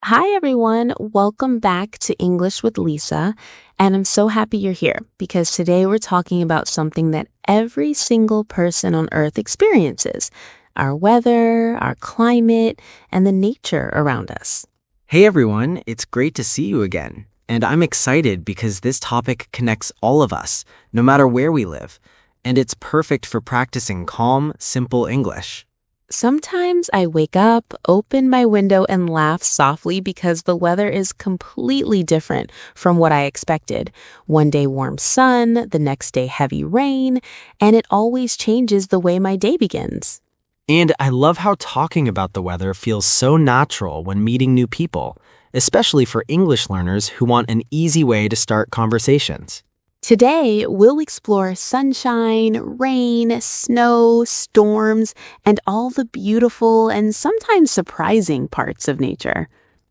Hi, everyone. Welcome back to English with Lisa. And I'm so happy you're here because today we're talking about something that every single person on Earth experiences: our weather, our climate, and the nature around us. Hey everyone, it's great to see you again. And I'm excited because this topic connects all of us, no matter where we live. And it's perfect for practicing calm, simple English. Sometimes I wake up, open my window, and laugh softly because the weather is completely different from what I expected. One day warm sun, the next day heavy rain, and it always changes the way my day begins. And I love how talking about the weather feels so natural when meeting new people, especially for English learners who want an easy way to start conversations. Today, we'll explore sunshine, rain, snow, storms, and all the beautiful and sometimes surprising parts of nature.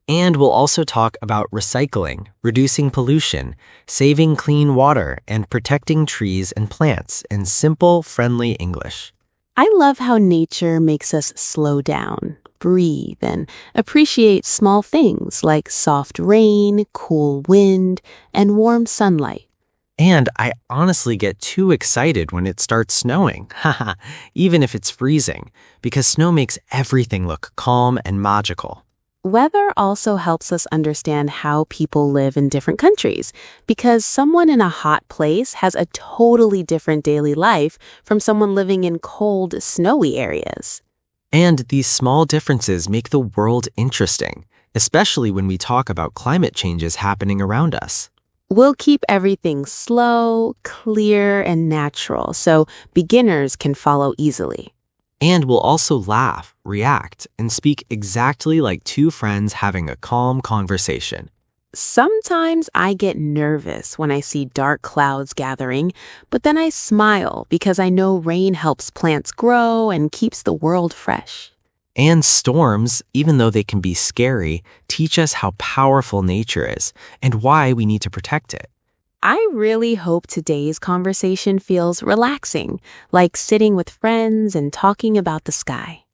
And we'll also talk about recycling, reducing pollution, saving clean water, and protecting trees and plants in simple, friendly English. I love how nature makes us slow down, breathe, and appreciate small things like soft rain, cool wind, and warm sunlight. And I honestly get too excited when it starts snowing, haha, even if it's freezing, because snow makes everything look calm and magical. Weather also helps us understand how people live in different countries, because someone in a hot place has a totally different daily life from someone living in cold, snowy areas. And these small differences make the world interesting, especially when we talk about climate changes happening around us. We'll keep everything slow, clear, and natural so beginners can follow easily. And we'll also laugh, react, and speak exactly like two friends having a calm conversation. Sometimes I get nervous when I see dark clouds gathering, but then I smile because I know rain helps plants grow and keeps the world fresh. And storms, even though they can be scary, teach us how powerful nature is and why we need to protect it. I really hope today's conversation feels relaxing, like sitting with friends and talking about the sky.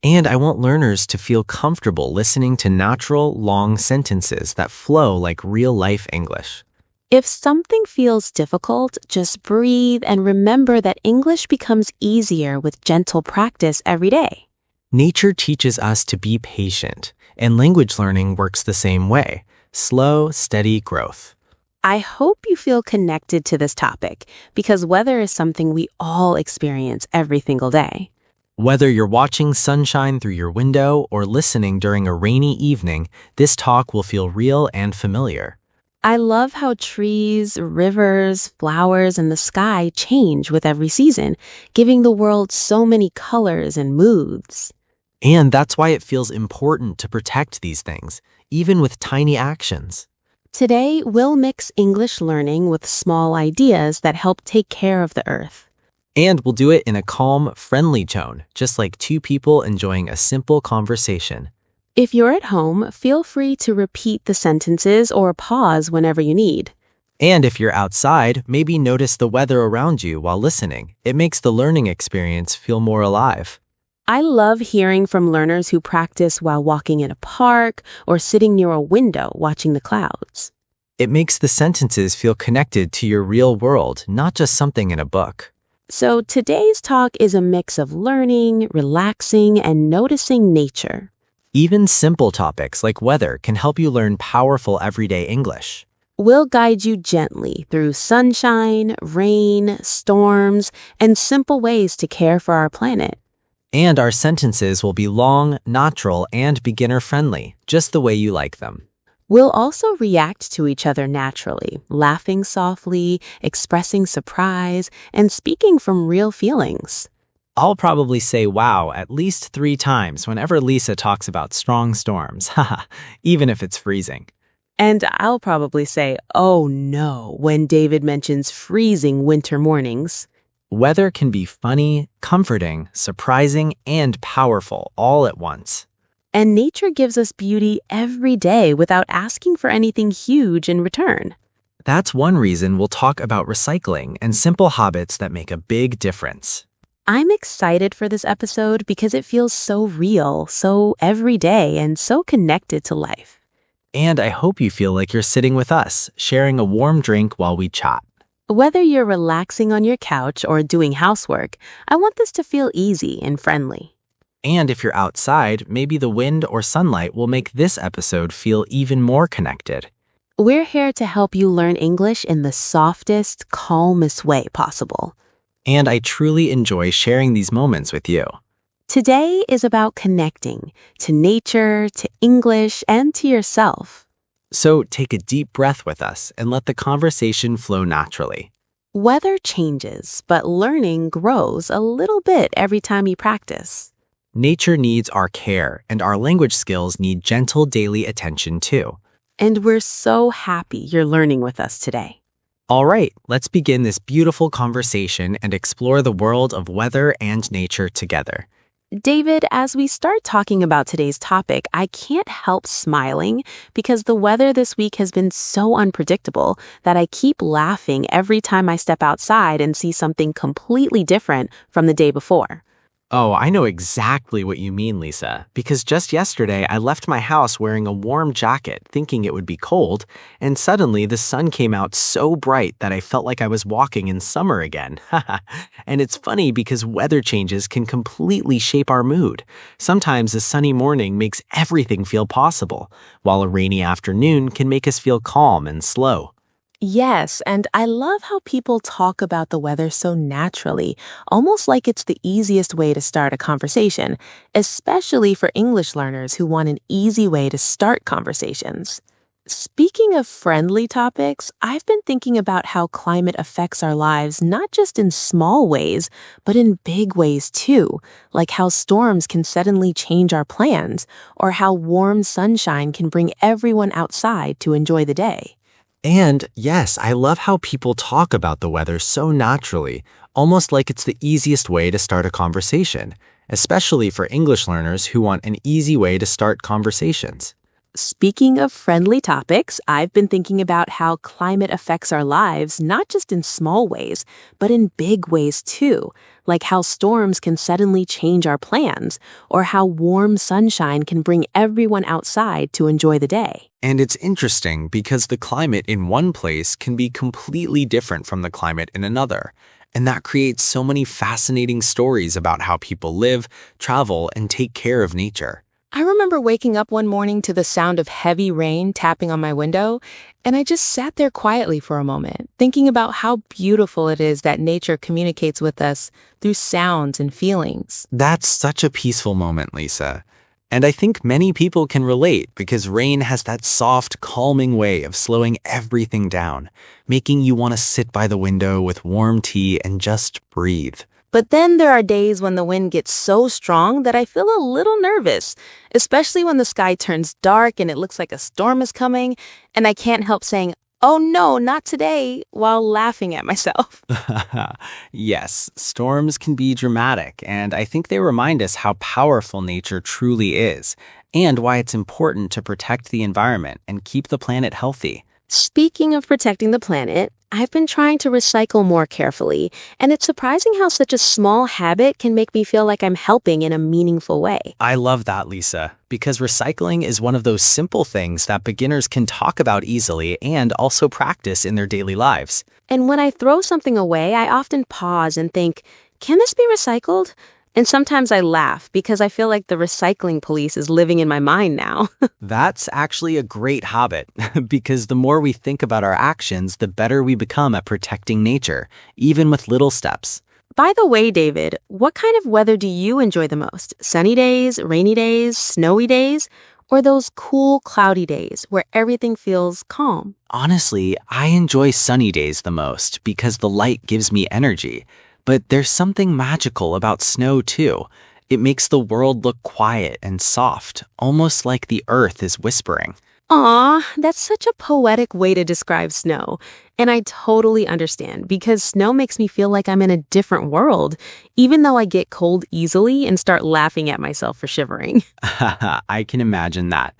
And I want learners to feel comfortable listening to natural, long sentences that flow like real-life English. If something feels difficult, just breathe and remember that English becomes easier with gentle practice every day. Nature teaches us to be patient, and language learning works the same way: slow, steady growth. I hope you feel connected to this topic because weather is something we all experience every single day. Whether you're watching sunshine through your window or listening during a rainy evening, this talk will feel real and familiar. I love how trees, rivers, flowers, and the sky change with every season, giving the world so many colors and moods. And that's why it feels important to protect these things, even with tiny actions. Today, we'll mix English learning with small ideas that help take care of the earth. And we'll do it in a calm, friendly tone, just like two people enjoying a simple conversation. If you're at home, feel free to repeat the sentences or pause whenever you need. And if you're outside, maybe notice the weather around you while listening. It makes the learning experience feel more alive. I love hearing from learners who practice while walking in a park or sitting near a window watching the clouds. It makes the sentences feel connected to your real world, not just something in a book. So today's talk is a mix of learning, relaxing, and noticing nature. Even simple topics like weather can help you learn powerful everyday English. We'll guide you gently through sunshine, rain, storms, and simple ways to care for our planet. And our sentences will be long, natural, and beginner-friendly, just the way you like them. We'll also react to each other naturally, laughing softly, expressing surprise, and speaking from real feelings. I'll probably say wow at least 3 times whenever Lisa talks about strong storms, haha, even if it's freezing. And I'll probably say, oh no, when David mentions freezing winter mornings. Weather can be funny, comforting, surprising, and powerful all at once. And nature gives us beauty every day without asking for anything huge in return. That's one reason we'll talk about recycling and simple habits that make a big difference. I'm excited for this episode because it feels so real, so everyday, and so connected to life. And I hope you feel like you're sitting with us, sharing a warm drink while we chat. Whether you're relaxing on your couch or doing housework, I want this to feel easy and friendly. And if you're outside, maybe the wind or sunlight will make this episode feel even more connected. We're here to help you learn English in the softest, calmest way possible. And I truly enjoy sharing these moments with you. Today is about connecting to nature, to English, and to yourself. So take a deep breath with us and let the conversation flow naturally. Weather changes, but learning grows a little bit every time you practice. Nature needs our care, and our language skills need gentle daily attention too. And we're so happy you're learning with us today. All right, let's begin this beautiful conversation and explore the world of weather and nature together. David, as we start talking about today's topic, I can't help smiling because the weather this week has been so unpredictable that I keep laughing every time I step outside and see something completely different from the day before. Oh, I know exactly what you mean, Lisa, because just yesterday I left my house wearing a warm jacket thinking it would be cold, and suddenly the sun came out so bright that I felt like I was walking in summer again. And it's funny because weather changes can completely shape our mood. Sometimes a sunny morning makes everything feel possible, while a rainy afternoon can make us feel calm and slow. Yes, and I love how people talk about the weather so naturally, almost like it's the easiest way to start a conversation, especially for English learners who want an easy way to start conversations. Speaking of friendly topics, I've been thinking about how climate affects our lives not just in small ways, but in big ways too, like how storms can suddenly change our plans, or how warm sunshine can bring everyone outside to enjoy the day. And yes, I love how people talk about the weather so naturally, almost like it's the easiest way to start a conversation, especially for English learners who want an easy way to start conversations. Speaking of friendly topics, I've been thinking about how climate affects our lives not just in small ways, but in big ways too, like how storms can suddenly change our plans, or how warm sunshine can bring everyone outside to enjoy the day. And it's interesting because the climate in one place can be completely different from the climate in another. And that creates so many fascinating stories about how people live, travel, and take care of nature. I remember waking up one morning to the sound of heavy rain tapping on my window, and I just sat there quietly for a moment, thinking about how beautiful it is that nature communicates with us through sounds and feelings. That's such a peaceful moment, Lisa. And I think many people can relate because rain has that soft, calming way of slowing everything down, making you want to sit by the window with warm tea and just breathe. But then there are days when the wind gets so strong that I feel a little nervous, especially when the sky turns dark and it looks like a storm is coming, and I can't help saying, "Oh no, not today," while laughing at myself. Yes, storms can be dramatic, and I think they remind us how powerful nature truly is, and why it's important to protect the environment and keep the planet healthy. Speaking of protecting the planet, I've been trying to recycle more carefully, and it's surprising how such a small habit can make me feel like I'm helping in a meaningful way. I love that, Lisa, because recycling is one of those simple things that beginners can talk about easily and also practice in their daily lives. And when I throw something away, I often pause and think, can this be recycled? And sometimes I laugh because I feel like the recycling police is living in my mind now. That's actually a great habit, because the more we think about our actions, the better we become at protecting nature, even with little steps. By the way, David, what kind of weather do you enjoy the most? Sunny days, rainy days, snowy days, or those cool, cloudy days where everything feels calm? Honestly, I enjoy sunny days the most because the light gives me energy. But there's something magical about snow too. It makes the world look quiet and soft, almost like the earth is whispering. Aw, that's such a poetic way to describe snow. And I totally understand because snow makes me feel like I'm in a different world, even though I get cold easily and start laughing at myself for shivering. I can imagine that.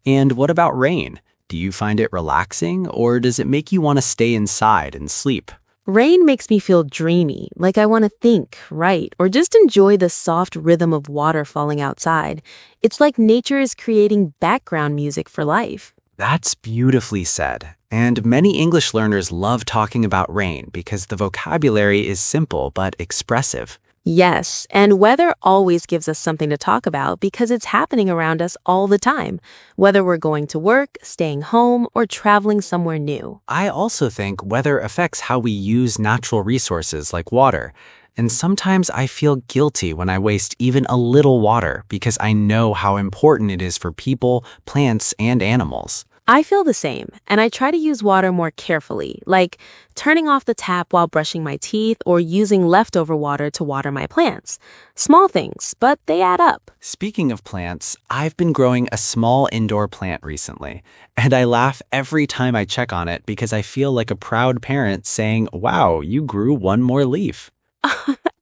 And what about rain? Do you find it relaxing, or does it make you want to stay inside and sleep? Rain makes me feel dreamy, like I want to think, write, or just enjoy the soft rhythm of water falling outside. It's like nature is creating background music for life. That's beautifully said. And many English learners love talking about rain because the vocabulary is simple but expressive. Yes, and weather always gives us something to talk about because it's happening around us all the time, whether we're going to work, staying home, or traveling somewhere new. I also think weather affects how we use natural resources like water. And sometimes I feel guilty when I waste even a little water because I know how important it is for people, plants, and animals. I feel the same, and I try to use water more carefully, like turning off the tap while brushing my teeth or using leftover water to water my plants. Small things, but they add up. Speaking of plants, I've been growing a small indoor plant recently, and I laugh every time I check on it because I feel like a proud parent saying, "Wow, you grew one more leaf."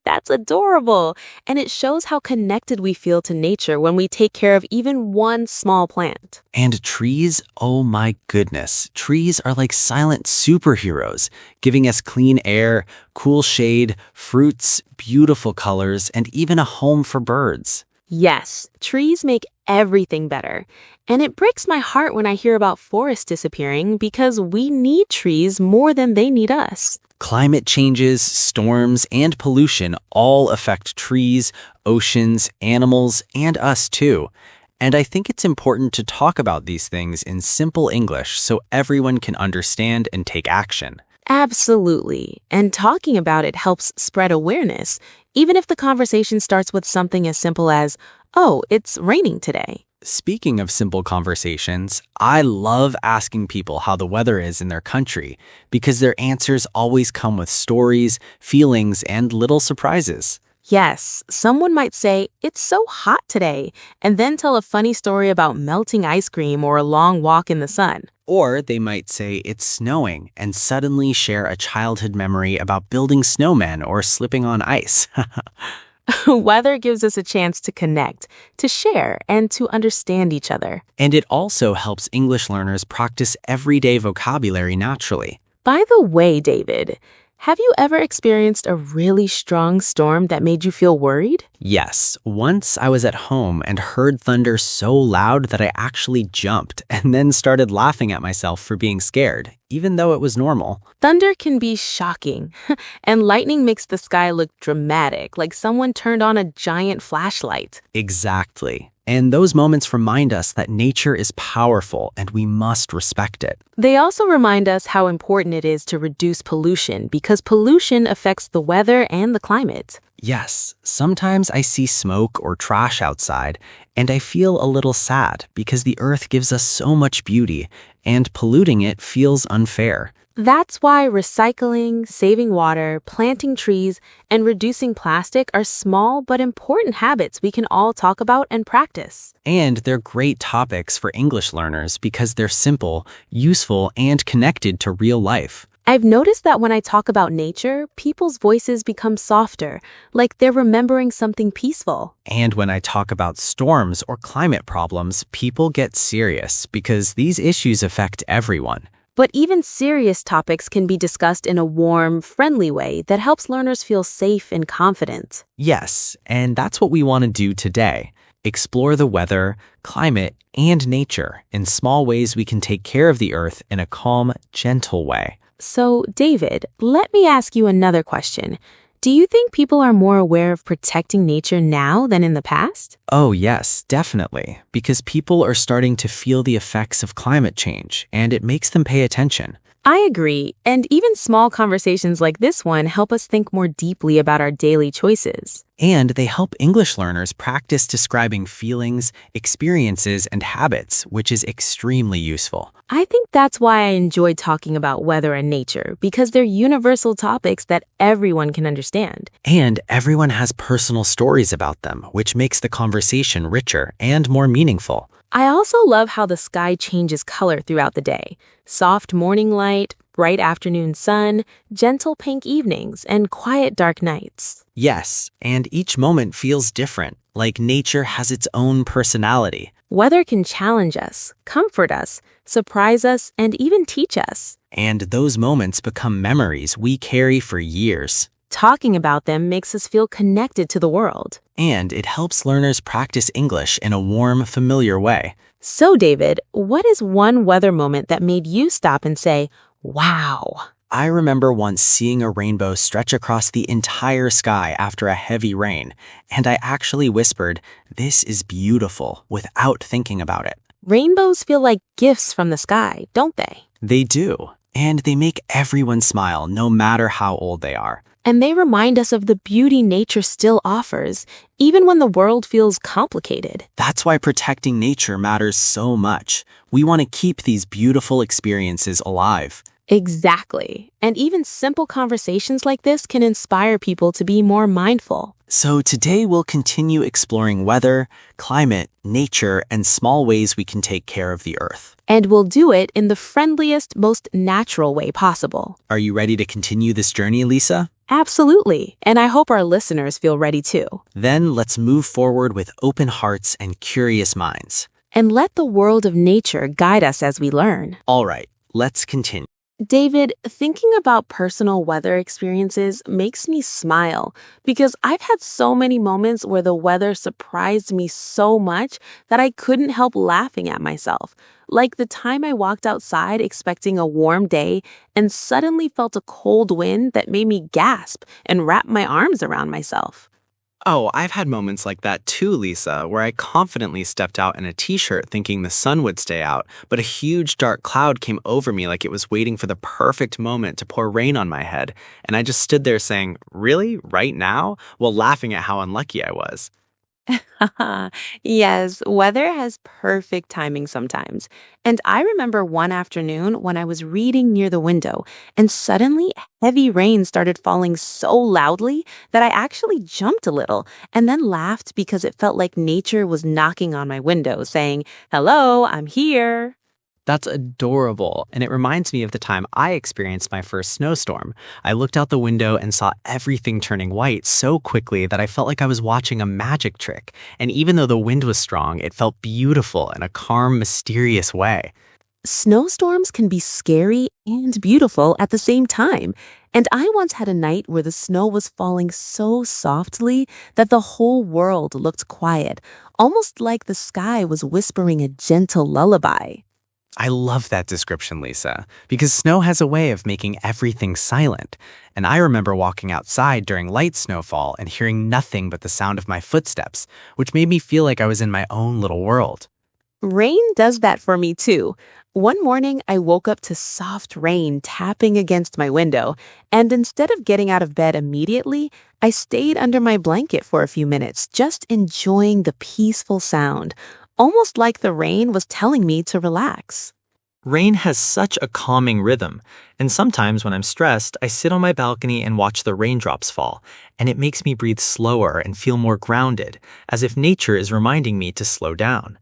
That's adorable, and it shows how connected we feel to nature when we take care of even one small plant. And trees, oh my goodness, trees are like silent superheroes, giving us clean air, cool shade, fruits, beautiful colors, and even a home for birds. Yes, trees make everything better. And it breaks my heart when I hear about forests disappearing because we need trees more than they need us. Climate changes, storms, and pollution all affect trees, oceans, animals, and us too. And I think it's important to talk about these things in simple English so everyone can understand and take action. Absolutely. And talking about it helps spread awareness, even if the conversation starts with something as simple as, "Oh, it's raining today." Speaking of simple conversations, I love asking people how the weather is in their country because their answers always come with stories, feelings, and little surprises. Yes, someone might say, "It's so hot today," and then tell a funny story about melting ice cream or a long walk in the sun. Or they might say it's snowing and suddenly share a childhood memory about building snowmen or slipping on ice. Weather gives us a chance to connect, to share, and to understand each other. And it also helps English learners practice everyday vocabulary naturally. By the way, David, have you ever experienced a really strong storm that made you feel worried? Yes, once I was at home and heard thunder so loud that I actually jumped and then started laughing at myself for being scared, even though it was normal. Thunder can be shocking, and lightning makes the sky look dramatic, like someone turned on a giant flashlight. Exactly. And those moments remind us that nature is powerful and we must respect it. They also remind us how important it is to reduce pollution because pollution affects the weather and the climate. Yes, sometimes I see smoke or trash outside, and I feel a little sad because the earth gives us so much beauty, and polluting it feels unfair. That's why recycling, saving water, planting trees, and reducing plastic are small but important habits we can all talk about and practice. And they're great topics for English learners because they're simple, useful, and connected to real life. I've noticed that when I talk about nature, people's voices become softer, like they're remembering something peaceful. And when I talk about storms or climate problems, people get serious because these issues affect everyone. But even serious topics can be discussed in a warm, friendly way that helps learners feel safe and confident. Yes, and that's what we want to do today. Explore the weather, climate, and nature in small ways we can take care of the earth in a calm, gentle way. So, David, let me ask you another question. Do you think people are more aware of protecting nature now than in the past? Oh, yes, definitely, because people are starting to feel the effects of climate change, and it makes them pay attention. I agree, and even small conversations like this one help us think more deeply about our daily choices. And they help English learners practice describing feelings, experiences, and habits, which is extremely useful. I think that's why I enjoy talking about weather and nature, because they're universal topics that everyone can understand. And everyone has personal stories about them, which makes the conversation richer and more meaningful. I also love how the sky changes color throughout the day. Soft morning light, bright afternoon sun, gentle pink evenings, and quiet dark nights. Yes, and each moment feels different, like nature has its own personality. Weather can challenge us, comfort us, surprise us, and even teach us. And those moments become memories we carry for years. Talking about them makes us feel connected to the world. And it helps learners practice English in a warm, familiar way. So, David, what is one weather moment that made you stop and say, wow? I remember once seeing a rainbow stretch across the entire sky after a heavy rain, and I actually whispered, "This is beautiful," without thinking about it. Rainbows feel like gifts from the sky, don't they? They do, and they make everyone smile no matter how old they are. And they remind us of the beauty nature still offers, even when the world feels complicated. That's why protecting nature matters so much. We want to keep these beautiful experiences alive. Exactly. And even simple conversations like this can inspire people to be more mindful. So today we'll continue exploring weather, climate, nature, and small ways we can take care of the earth. And we'll do it in the friendliest, most natural way possible. Are you ready to continue this journey, Lisa? Absolutely. And I hope our listeners feel ready too. Then let's move forward with open hearts and curious minds. And let the world of nature guide us as we learn. All right, let's continue. David, thinking about personal weather experiences makes me smile because I've had so many moments where the weather surprised me so much that I couldn't help laughing at myself. Like the time I walked outside expecting a warm day and suddenly felt a cold wind that made me gasp and wrap my arms around myself. Oh, I've had moments like that too, Lisa, where I confidently stepped out in a t-shirt thinking the sun would stay out, but a huge dark cloud came over me like it was waiting for the perfect moment to pour rain on my head, and I just stood there saying, "Really? Right now?" while laughing at how unlucky I was. Yes, weather has perfect timing sometimes. And I remember one afternoon when I was reading near the window, and suddenly heavy rain started falling so loudly that I actually jumped a little and then laughed because it felt like nature was knocking on my window saying, "Hello, I'm here." That's adorable, and it reminds me of the time I experienced my first snowstorm. I looked out the window and saw everything turning white so quickly that I felt like I was watching a magic trick. And even though the wind was strong, it felt beautiful in a calm, mysterious way. Snowstorms can be scary and beautiful at the same time. And I once had a night where the snow was falling so softly that the whole world looked quiet, almost like the sky was whispering a gentle lullaby. I love that description, Lisa, because snow has a way of making everything silent. And I remember walking outside during light snowfall and hearing nothing but the sound of my footsteps, which made me feel like I was in my own little world. Rain does that for me too. One morning, I woke up to soft rain tapping against my window, and instead of getting out of bed immediately, I stayed under my blanket for a few minutes, just enjoying the peaceful sound, almost like the rain was telling me to relax. Rain has such a calming rhythm, and sometimes when I'm stressed, I sit on my balcony and watch the raindrops fall, and it makes me breathe slower and feel more grounded, as if nature is reminding me to slow down.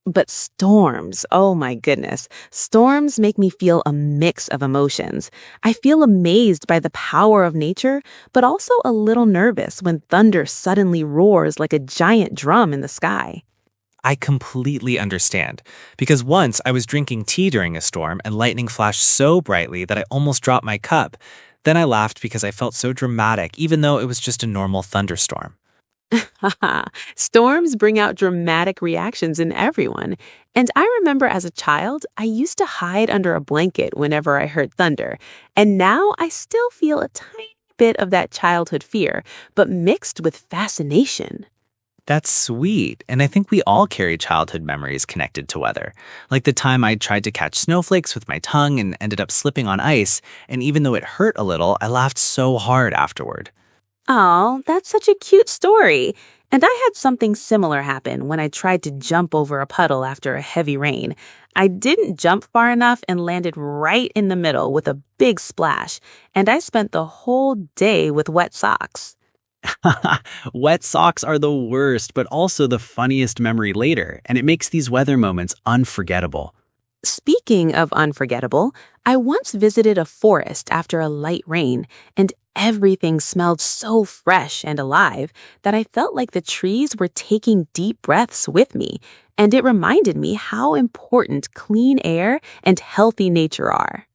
But storms, oh my goodness, storms make me feel a mix of emotions. I feel amazed by the power of nature, but also a little nervous when thunder suddenly roars like a giant drum in the sky. I completely understand, because once I was drinking tea during a storm and lightning flashed so brightly that I almost dropped my cup. Then I laughed because I felt so dramatic, even though it was just a normal thunderstorm. Storms bring out dramatic reactions in everyone. And I remember as a child, I used to hide under a blanket whenever I heard thunder. And now I still feel a tiny bit of that childhood fear, but mixed with fascination. That's sweet, and I think we all carry childhood memories connected to weather. Like the time I tried to catch snowflakes with my tongue and ended up slipping on ice, and even though it hurt a little, I laughed so hard afterward. Oh, that's such a cute story. And I had something similar happen when I tried to jump over a puddle after a heavy rain. I didn't jump far enough and landed right in the middle with a big splash, and I spent the whole day with wet socks. Wet socks are the worst, but also the funniest memory later, and it makes these weather moments unforgettable. Speaking of unforgettable, I once visited a forest after a light rain, and everything smelled so fresh and alive that I felt like the trees were taking deep breaths with me, and it reminded me how important clean air and healthy nature are.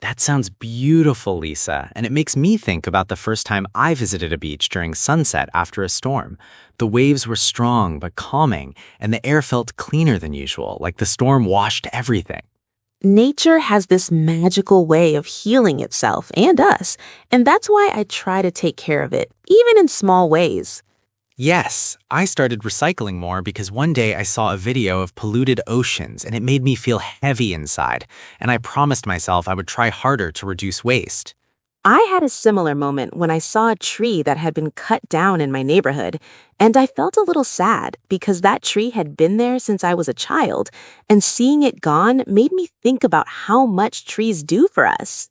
That sounds beautiful, Lisa, and it makes me think about the first time I visited a beach during sunset after a storm. The waves were strong but calming, and the air felt cleaner than usual, like the storm washed everything. Nature has this magical way of healing itself and us, and that's why I try to take care of it, even in small ways. Yes, I started recycling more because one day I saw a video of polluted oceans and it made me feel heavy inside, and I promised myself I would try harder to reduce waste. I had a similar moment when I saw a tree that had been cut down in my neighborhood, and I felt a little sad because that tree had been there since I was a child, and seeing it gone made me think about how much trees do for us.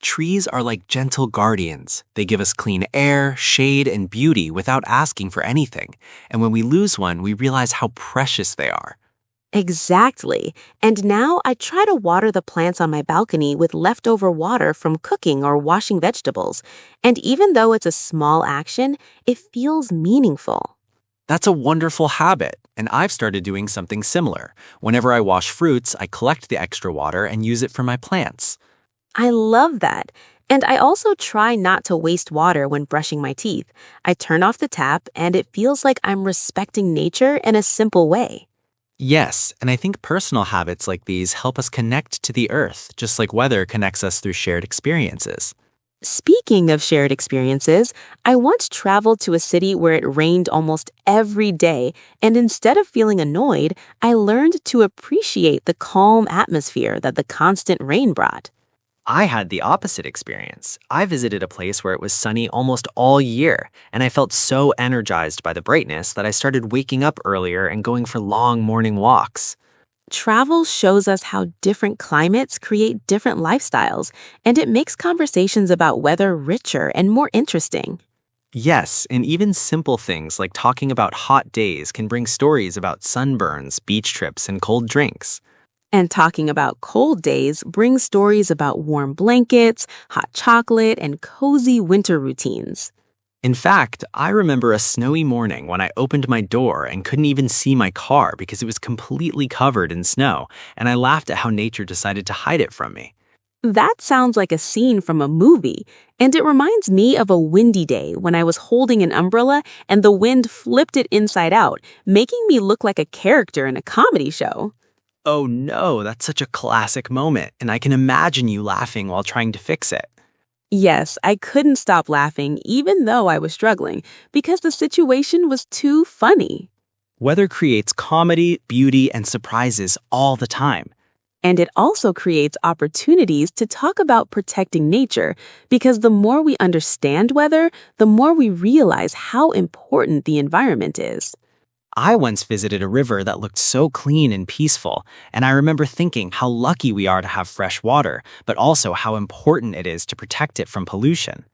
Trees are like gentle guardians. They give us clean air, shade, and beauty without asking for anything. And when we lose one, we realize how precious they are. Exactly. And now I try to water the plants on my balcony with leftover water from cooking or washing vegetables. And even though it's a small action, it feels meaningful. That's a wonderful habit, and I've started doing something similar. Whenever I wash fruits, I collect the extra water and use it for my plants. I love that. And I also try not to waste water when brushing my teeth. I turn off the tap, and it feels like I'm respecting nature in a simple way. Yes, and I think personal habits like these help us connect to the earth, just like weather connects us through shared experiences. Speaking of shared experiences, I once traveled to a city where it rained almost every day, and instead of feeling annoyed, I learned to appreciate the calm atmosphere that the constant rain brought. I had the opposite experience. I visited a place where it was sunny almost all year, and I felt so energized by the brightness that I started waking up earlier and going for long morning walks. Travel shows us how different climates create different lifestyles, and it makes conversations about weather richer and more interesting. Yes, and even simple things like talking about hot days can bring stories about sunburns, beach trips, and cold drinks. And talking about cold days brings stories about warm blankets, hot chocolate, and cozy winter routines. In fact, I remember a snowy morning when I opened my door and couldn't even see my car because it was completely covered in snow, and I laughed at how nature decided to hide it from me. That sounds like a scene from a movie, and it reminds me of a windy day when I was holding an umbrella and the wind flipped it inside out, making me look like a character in a comedy show. Oh no, that's such a classic moment, and I can imagine you laughing while trying to fix it. Yes, I couldn't stop laughing even though I was struggling because the situation was too funny. Weather creates comedy, beauty, and surprises all the time. And it also creates opportunities to talk about protecting nature because the more we understand weather, the more we realize how important the environment is. I once visited a river that looked so clean and peaceful, and I remember thinking how lucky we are to have fresh water, but also how important it is to protect it from pollution.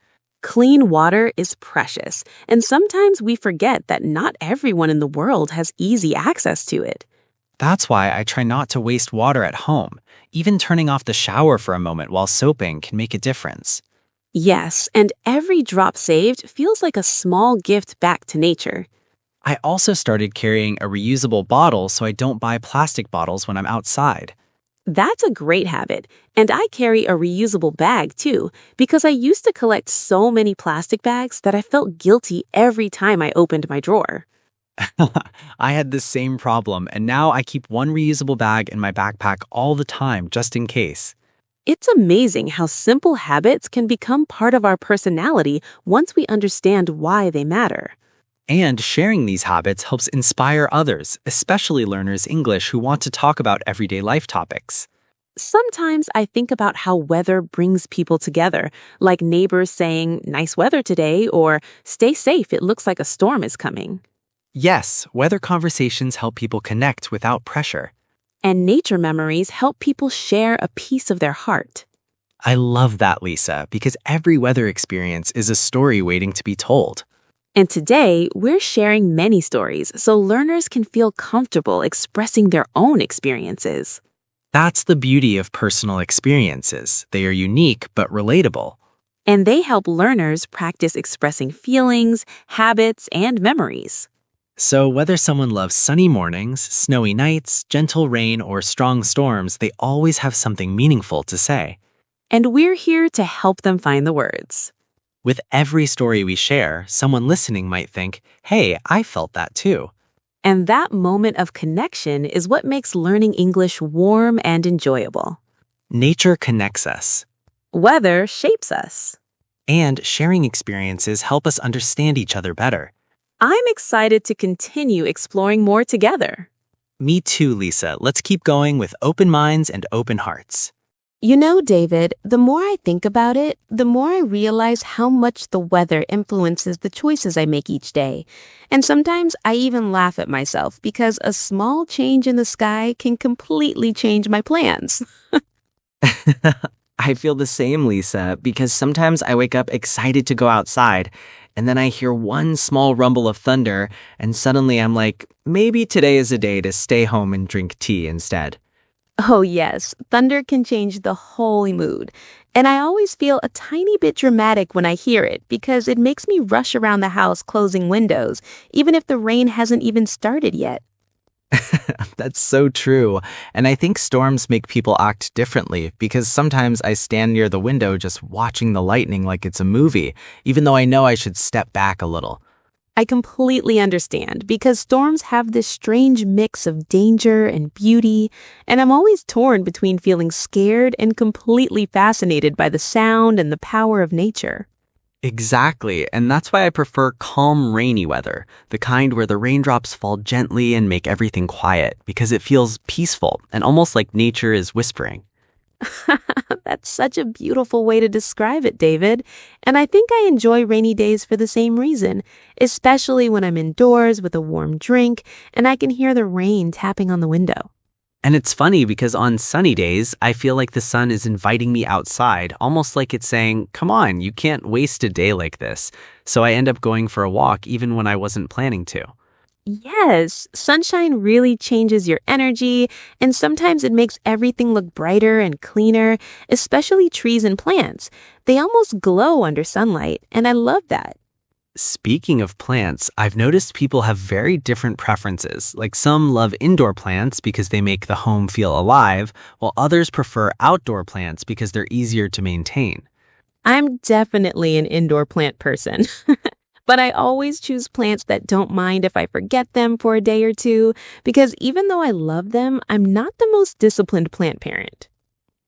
Clean water is precious, and sometimes we forget that not everyone in the world has easy access to it. That's why I try not to waste water at home. Even turning off the shower for a moment while soaping can make a difference. Yes, and every drop saved feels like a small gift back to nature. I also started carrying a reusable bottle so I don't buy plastic bottles when I'm outside. That's a great habit, and I carry a reusable bag too, because I used to collect so many plastic bags that I felt guilty every time I opened my drawer. I had the same problem, and now I keep one reusable bag in my backpack all the time just in case. It's amazing how simple habits can become part of our personality once we understand why they matter. And sharing these habits helps inspire others, especially learners English who want to talk about everyday life topics. Sometimes I think about how weather brings people together, like neighbors saying, "Nice weather today," or "Stay safe, it looks like a storm is coming." Yes, weather conversations help people connect without pressure. And nature memories help people share a piece of their heart. I love that, Lisa, because every weather experience is a story waiting to be told. And today, we're sharing many stories so learners can feel comfortable expressing their own experiences. That's the beauty of personal experiences. They are unique but relatable. And they help learners practice expressing feelings, habits, and memories. So whether someone loves sunny mornings, snowy nights, gentle rain, or strong storms, they always have something meaningful to say. and we're here to help them find the words. With every story we share, someone listening might think, hey, I felt that too. And that moment of connection is what makes learning English warm and enjoyable. Nature connects us, Weather shapes us. and sharing experiences help us understand each other better. I'm excited to continue exploring more together. Me too, Lisa. Let's keep going with open minds and open hearts. You know, David, the more I think about it, the more I realize how much the weather influences the choices I make each day. And sometimes I even laugh at myself because a small change in the sky can completely change my plans. I feel the same, Lisa, because sometimes I wake up excited to go outside, and then I hear one small rumble of thunder, and suddenly I'm like, maybe today is a day to stay home and drink tea instead. Oh, yes, thunder can change the whole mood. And I always feel a tiny bit dramatic when I hear it because it makes me rush around the house closing windows, even if the rain hasn't even started yet. That's so true. And I think storms make people act differently because sometimes I stand near the window just watching the lightning like it's a movie, even though I know I should step back a little. I completely understand because storms have this strange mix of danger and beauty, and I'm always torn between feeling scared and completely fascinated by the sound and the power of nature. Exactly, and that's why I prefer calm, rainy weather, the kind where the raindrops fall gently and make everything quiet, because it feels peaceful and almost like nature is whispering. That's such a beautiful way to describe it, David. And I think I enjoy rainy days for the same reason, especially when I'm indoors with a warm drink and I can hear the rain tapping on the window. And it's funny because on sunny days, I feel like the sun is inviting me outside, almost like it's saying, come on, you can't waste a day like this. So I end up going for a walk even when I wasn't planning to. Yes, sunshine really changes your energy, and sometimes it makes everything look brighter and cleaner, especially trees and plants. They almost glow under sunlight, and I love that. Speaking of plants, I've noticed people have very different preferences. Like some love indoor plants because they make the home feel alive, while others prefer outdoor plants because they're easier to maintain. I'm definitely an indoor plant person. But I always choose plants that don't mind if I forget them for a day or two, because even though I love them, I'm not the most disciplined plant parent.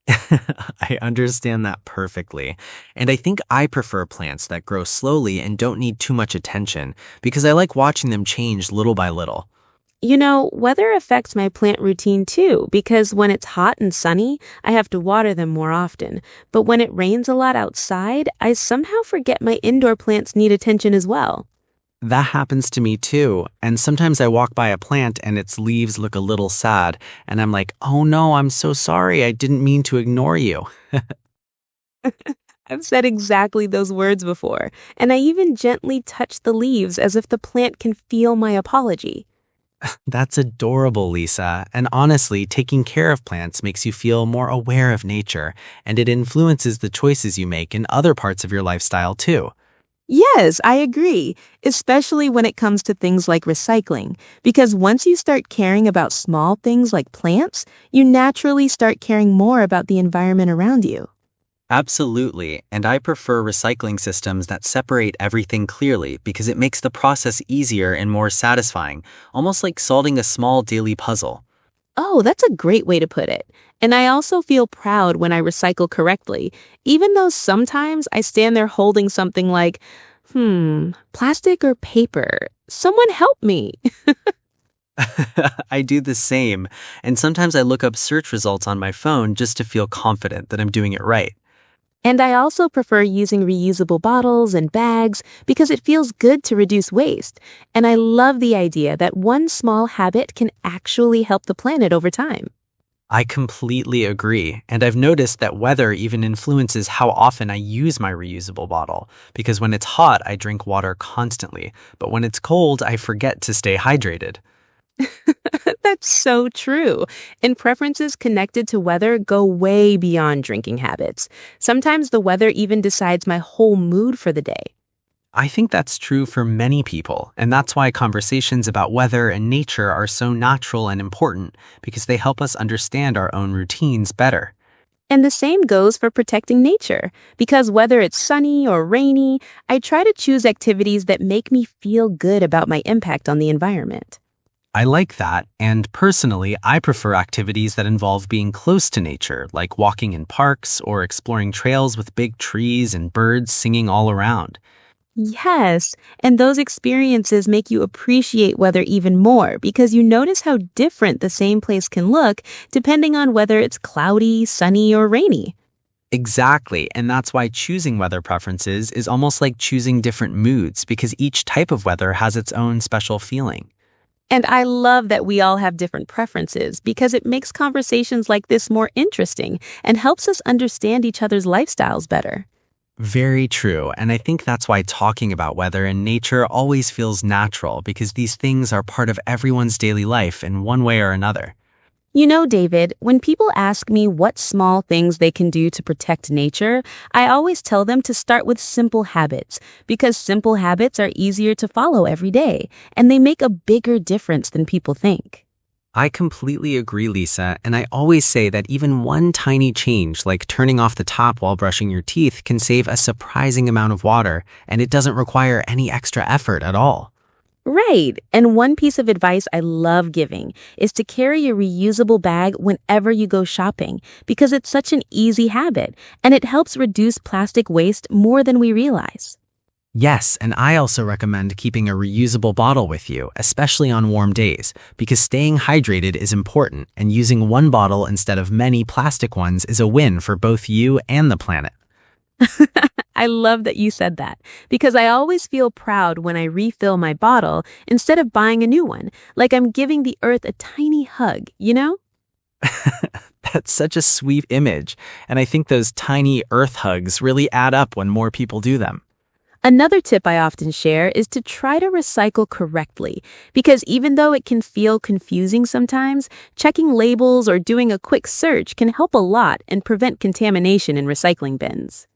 I understand that perfectly. And I think I prefer plants that grow slowly and don't need too much attention because I like watching them change little by little. You know, weather affects my plant routine too, because when it's hot and sunny, I have to water them more often. But when it rains a lot outside, I somehow forget my indoor plants need attention as well. That happens to me too. And sometimes I walk by a plant and its leaves look a little sad. And I'm like, oh no, I'm so sorry. I didn't mean to ignore you. I've said exactly those words before, and I even gently touch the leaves as if the plant can feel my apology. That's adorable, Lisa. And honestly, taking care of plants makes you feel more aware of nature, and it influences the choices you make in other parts of your lifestyle too. Yes, I agree, especially when it comes to things like recycling, because once you start caring about small things like plants, you naturally start caring more about the environment around you. Absolutely, and I prefer recycling systems that separate everything clearly because it makes the process easier and more satisfying, almost like solving a small daily puzzle. Oh, that's a great way to put it. And I also feel proud when I recycle correctly, even though sometimes I stand there holding something like, plastic or paper? Someone help me. I do the same, and sometimes I look up search results on my phone just to feel confident that I'm doing it right. And I also prefer using reusable bottles and bags because it feels good to reduce waste. And I love the idea that one small habit can actually help the planet over time. I completely agree, and I've noticed that weather even influences how often I use my reusable bottle, because when it's hot, I drink water constantly, but when it's cold, I forget to stay hydrated. That's so true. And preferences connected to weather go way beyond drinking habits. Sometimes the weather even decides my whole mood for the day. I think that's true for many people, and that's why conversations about weather and nature are so natural and important, because they help us understand our own routines better. And the same goes for protecting nature, because whether it's sunny or rainy, I try to choose activities that make me feel good about my impact on the environment. I like that, and personally, I prefer activities that involve being close to nature, like walking in parks or exploring trails with big trees and birds singing all around. Yes, and those experiences make you appreciate weather even more because you notice how different the same place can look depending on whether it's cloudy, sunny, or rainy. Exactly, and that's why choosing weather preferences is almost like choosing different moods because each type of weather has its own special feeling. And I love that we all have different preferences because it makes conversations like this more interesting and helps us understand each other's lifestyles better. Very true, and I think that's why talking about weather and nature always feels natural because these things are part of everyone's daily life in one way or another. You know, David, when people ask me what small things they can do to protect nature, I always tell them to start with simple habits because simple habits are easier to follow every day and they make a bigger difference than people think. I completely agree, Lisa, and I always say that even one tiny change, like turning off the tap while brushing your teeth, can save a surprising amount of water, and it doesn't require any extra effort at all. Right. And one piece of advice I love giving is to carry a reusable bag whenever you go shopping because it's such an easy habit and it helps reduce plastic waste more than we realize. Yes, and I also recommend keeping a reusable bottle with you, especially on warm days, because staying hydrated is important, and using one bottle instead of many plastic ones is a win for both you and the planet. I love that you said that because I always feel proud when I refill my bottle instead of buying a new one, like I'm giving the earth a tiny hug, you know? That's such a sweet image, and I think those tiny earth hugs really add up when more people do them. Another tip I often share is to try to recycle correctly because even though it can feel confusing sometimes, checking labels or doing a quick search can help a lot and prevent contamination in recycling bins.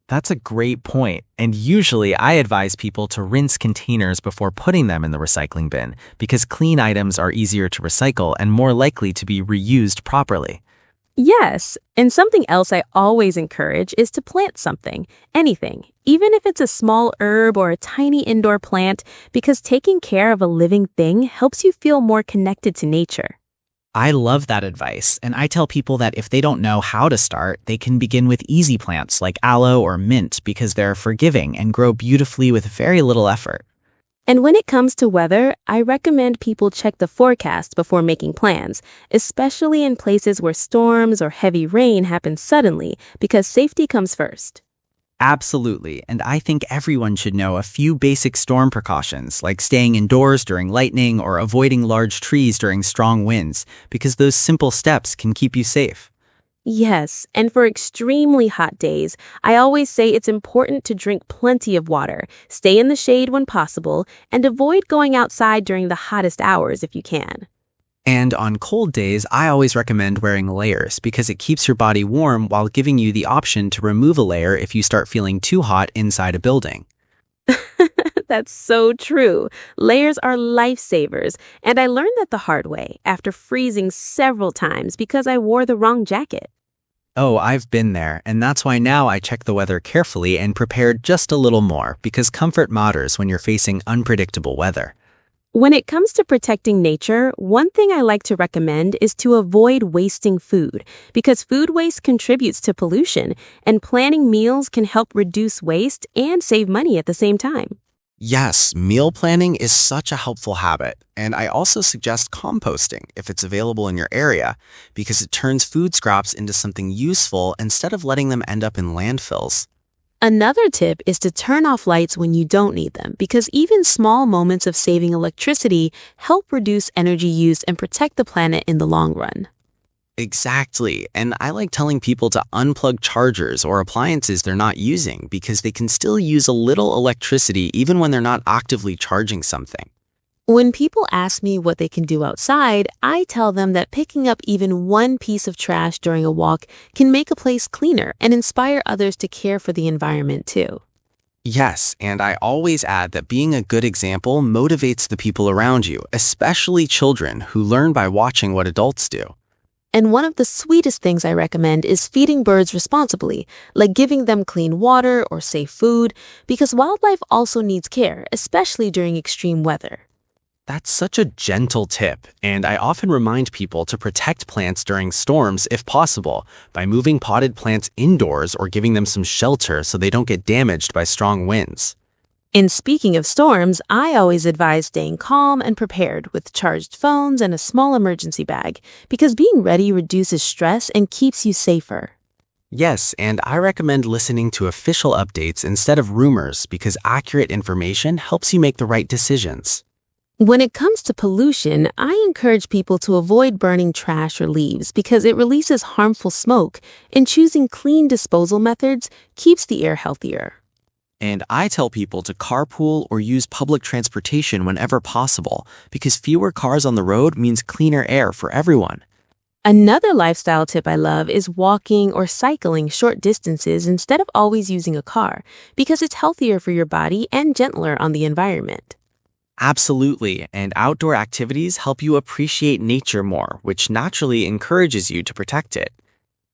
That's a great point, and usually I advise people to rinse containers before putting them in the recycling bin because clean items are easier to recycle and more likely to be reused properly. Yes, and something else I always encourage is to plant something, anything, even if it's a small herb or a tiny indoor plant, because taking care of a living thing helps you feel more connected to nature. I love that advice, and I tell people that if they don't know how to start, they can begin with easy plants like aloe or mint because they're forgiving and grow beautifully with very little effort. And when it comes to weather, I recommend people check the forecast before making plans, especially in places where storms or heavy rain happen suddenly, because safety comes first. Absolutely, and I think everyone should know a few basic storm precautions, like staying indoors during lightning or avoiding large trees during strong winds, because those simple steps can keep you safe. Yes, and for extremely hot days, I always say it's important to drink plenty of water, stay in the shade when possible, and avoid going outside during the hottest hours if you can. And on cold days, I always recommend wearing layers because it keeps your body warm while giving you the option to remove a layer if you start feeling too hot inside a building. That's so true. Layers are lifesavers, and I learned that the hard way after freezing several times because I wore the wrong jacket. Oh, I've been there, and that's why now I check the weather carefully and prepare just a little more because comfort matters when you're facing unpredictable weather. When it comes to protecting nature, one thing I like to recommend is to avoid wasting food because food waste contributes to pollution, and planning meals can help reduce waste and save money at the same time. Yes, meal planning is such a helpful habit, and I also suggest composting if it's available in your area because it turns food scraps into something useful instead of letting them end up in landfills. Another tip is to turn off lights when you don't need them because even small moments of saving electricity help reduce energy use and protect the planet in the long run. Exactly, and I like telling people to unplug chargers or appliances they're not using because they can still use a little electricity even when they're not actively charging something. When people ask me what they can do outside, I tell them that picking up even one piece of trash during a walk can make a place cleaner and inspire others to care for the environment too. Yes, and I always add that being a good example motivates the people around you, especially children who learn by watching what adults do. And one of the sweetest things I recommend is feeding birds responsibly, like giving them clean water or safe food, because wildlife also needs care, especially during extreme weather. That's such a gentle tip, and I often remind people to protect plants during storms if possible by moving potted plants indoors or giving them some shelter so they don't get damaged by strong winds. And speaking of storms, I always advise staying calm and prepared with charged phones and a small emergency bag, because being ready reduces stress and keeps you safer. Yes, and I recommend listening to official updates instead of rumors because accurate information helps you make the right decisions. When it comes to pollution, I encourage people to avoid burning trash or leaves because it releases harmful smoke, and choosing clean disposal methods keeps the air healthier. And I tell people to carpool or use public transportation whenever possible because fewer cars on the road means cleaner air for everyone. Another lifestyle tip I love is walking or cycling short distances instead of always using a car, because it's healthier for your body and gentler on the environment. Absolutely, and outdoor activities help you appreciate nature more, which naturally encourages you to protect it.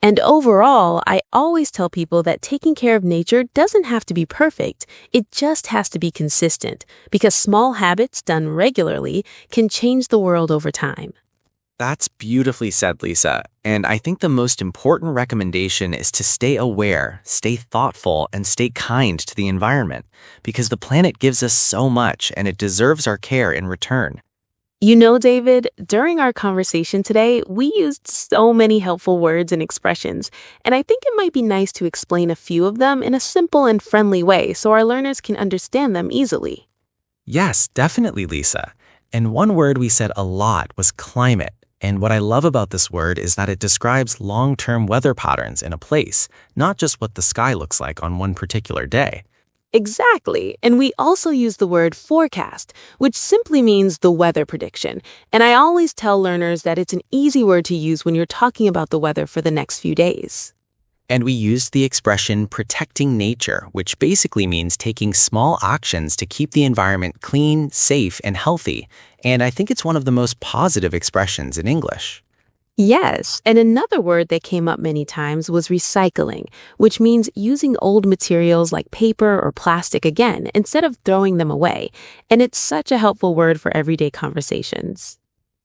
And overall, I always tell people that taking care of nature doesn't have to be perfect. It just has to be consistent, because small habits done regularly can change the world over time. That's beautifully said, Lisa. And I think the most important recommendation is to stay aware, stay thoughtful, and stay kind to the environment, because the planet gives us so much and it deserves our care in return. You know, David, during our conversation today, we used so many helpful words and expressions, and I think it might be nice to explain a few of them in a simple and friendly way so our learners can understand them easily. Yes, definitely, Lisa. And one word we said a lot was climate. And what I love about this word is that it describes long-term weather patterns in a place, not just what the sky looks like on one particular day. Exactly. And we also use the word forecast, which simply means the weather prediction. And I always tell learners that it's an easy word to use when you're talking about the weather for the next few days. And we used the expression protecting nature, which basically means taking small actions to keep the environment clean, safe, and healthy. And I think it's one of the most positive expressions in English. Yes, and another word that came up many times was recycling, which means using old materials like paper or plastic again instead of throwing them away. And it's such a helpful word for everyday conversations.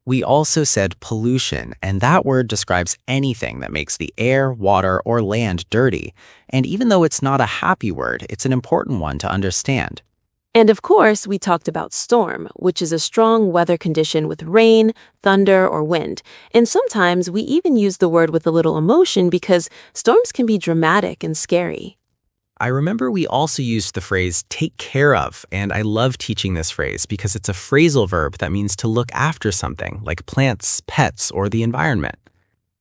We also said pollution, and that word describes anything that makes the air, water, or land dirty. And even though it's not a happy word, it's an important one to understand. And of course, we talked about storm, which is a strong weather condition with rain, thunder, or wind. And sometimes we even use the word with a little emotion because storms can be dramatic and scary. I remember we also used the phrase take care of, and I love teaching this phrase because it's a phrasal verb that means to look after something, like plants, pets, or the environment.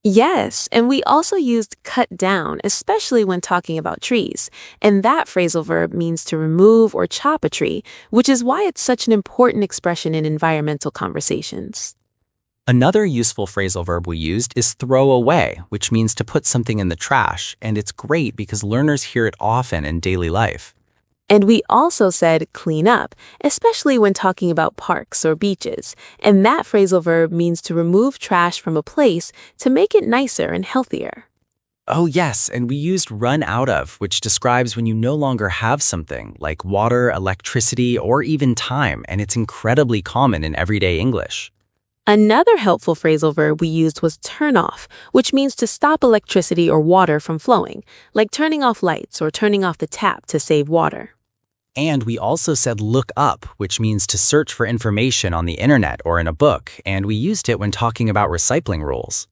Yes, and we also used cut down, especially when talking about trees. And that phrasal verb means to remove or chop a tree, which is why it's such an important expression in environmental conversations. Another useful phrasal verb we used is throw away, which means to put something in the trash, and it's great because learners hear it often in daily life. And we also said clean up, especially when talking about parks or beaches. And that phrasal verb means to remove trash from a place to make it nicer and healthier. Oh yes, and we used run out of, which describes when you no longer have something, like water, electricity, or even time, and it's incredibly common in everyday English. Another helpful phrasal verb we used was turn off, which means to stop electricity or water from flowing, like turning off lights or turning off the tap to save water. And we also said look up, which means to search for information on the internet or in a book, and we used it when talking about recycling rules.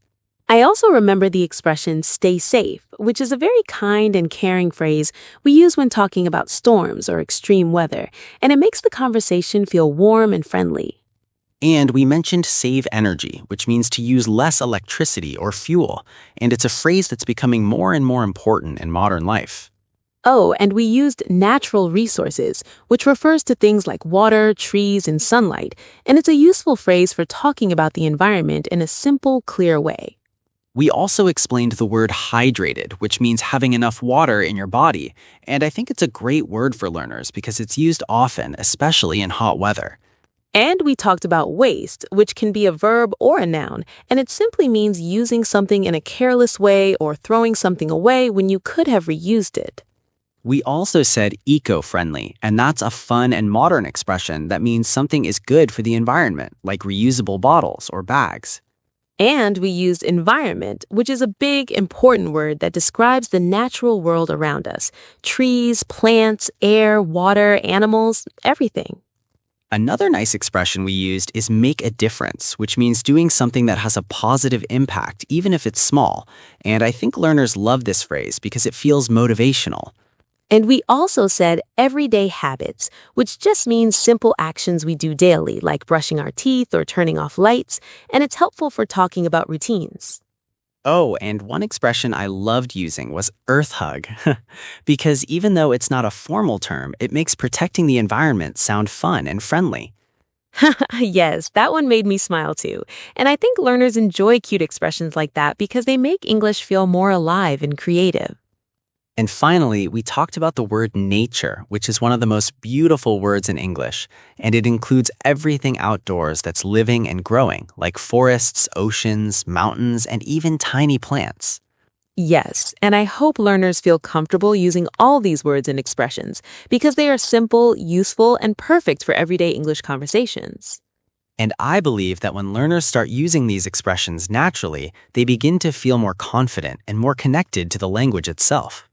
I also remember the expression stay safe, which is a very kind and caring phrase we use when talking about storms or extreme weather, and it makes the conversation feel warm and friendly. And we mentioned save energy, which means to use less electricity or fuel, and it's a phrase that's becoming more and more important in modern life. Oh, and we used natural resources, which refers to things like water, trees, and sunlight, and it's a useful phrase for talking about the environment in a simple, clear way. We also explained the word hydrated, which means having enough water in your body, and I think it's a great word for learners because it's used often, especially in hot weather. And we talked about waste, which can be a verb or a noun, and it simply means using something in a careless way or throwing something away when you could have reused it. We also said eco-friendly, and that's a fun and modern expression that means something is good for the environment, like reusable bottles or bags. And we used environment, which is a big, important word that describes the natural world around us. Trees, plants, air, water, animals, everything. Another nice expression we used is make a difference, which means doing something that has a positive impact, even if it's small. And I think learners love this phrase because it feels motivational. And we also said everyday habits, which just means simple actions we do daily, like brushing our teeth or turning off lights, and it's helpful for talking about routines. Oh, and one expression I loved using was earth hug, because even though it's not a formal term, it makes protecting the environment sound fun and friendly. Yes, that one made me smile too. And I think learners enjoy cute expressions like that because they make English feel more alive and creative. And finally, we talked about the word nature, which is one of the most beautiful words in English, and it includes everything outdoors that's living and growing, like forests, oceans, mountains, and even tiny plants. Yes, and I hope learners feel comfortable using all these words and expressions because they are simple, useful, and perfect for everyday English conversations. And I believe that when learners start using these expressions naturally, they begin to feel more confident and more connected to the language itself.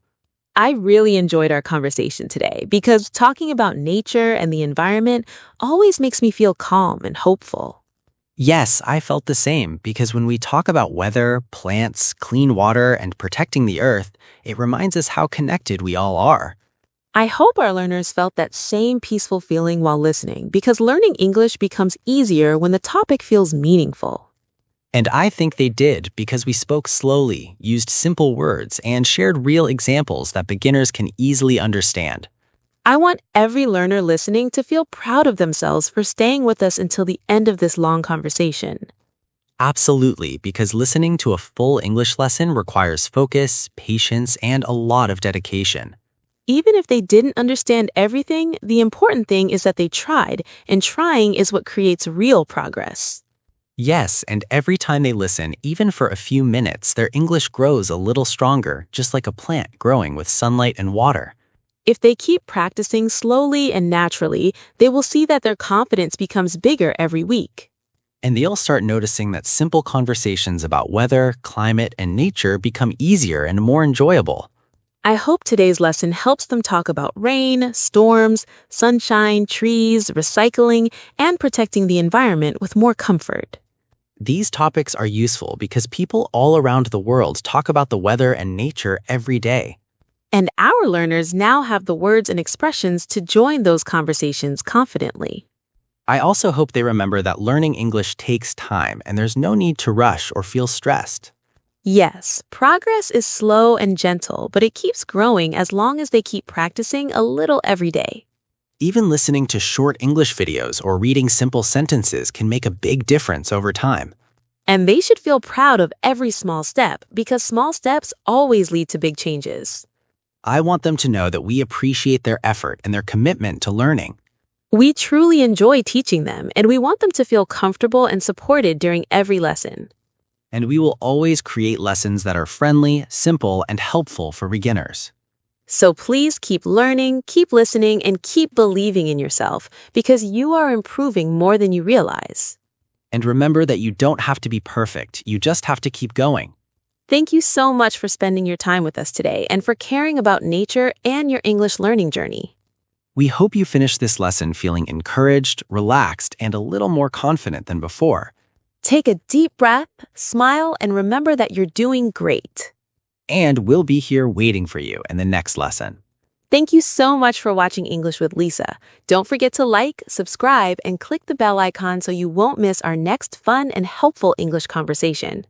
I really enjoyed our conversation today because talking about nature and the environment always makes me feel calm and hopeful. Yes, I felt the same because when we talk about weather, plants, clean water, and protecting the earth, it reminds us how connected we all are. I hope our learners felt that same peaceful feeling while listening because learning English becomes easier when the topic feels meaningful. And I think they did because we spoke slowly, used simple words, and shared real examples that beginners can easily understand. I want every learner listening to feel proud of themselves for staying with us until the end of this long conversation. Absolutely, because listening to a full English lesson requires focus, patience, and a lot of dedication. Even if they didn't understand everything, the important thing is that they tried, and trying is what creates real progress. Yes, and every time they listen, even for a few minutes, their English grows a little stronger, just like a plant growing with sunlight and water. If they keep practicing slowly and naturally, they will see that their confidence becomes bigger every week. And they'll start noticing that simple conversations about weather, climate, and nature become easier and more enjoyable. I hope today's lesson helps them talk about rain, storms, sunshine, trees, recycling, and protecting the environment with more comfort. These topics are useful because people all around the world talk about the weather and nature every day. And our learners now have the words and expressions to join those conversations confidently. I also hope they remember that learning English takes time and there's no need to rush or feel stressed. Yes, progress is slow and gentle, but it keeps growing as long as they keep practicing a little every day. Even listening to short English videos or reading simple sentences can make a big difference over time. And they should feel proud of every small step because small steps always lead to big changes. I want them to know that we appreciate their effort and their commitment to learning. We truly enjoy teaching them, and we want them to feel comfortable and supported during every lesson. And we will always create lessons that are friendly, simple, and helpful for beginners. So please keep learning, keep listening, and keep believing in yourself because you are improving more than you realize. And remember that you don't have to be perfect, you just have to keep going. Thank you so much for spending your time with us today and for caring about nature and your English learning journey. We hope you finish this lesson feeling encouraged, relaxed, and a little more confident than before. Take a deep breath, smile, and remember that you're doing great. And we'll be here waiting for you in the next lesson. Thank you so much for watching English with Lisa. Don't forget to like, subscribe, and click the bell icon so you won't miss our next fun and helpful English conversation.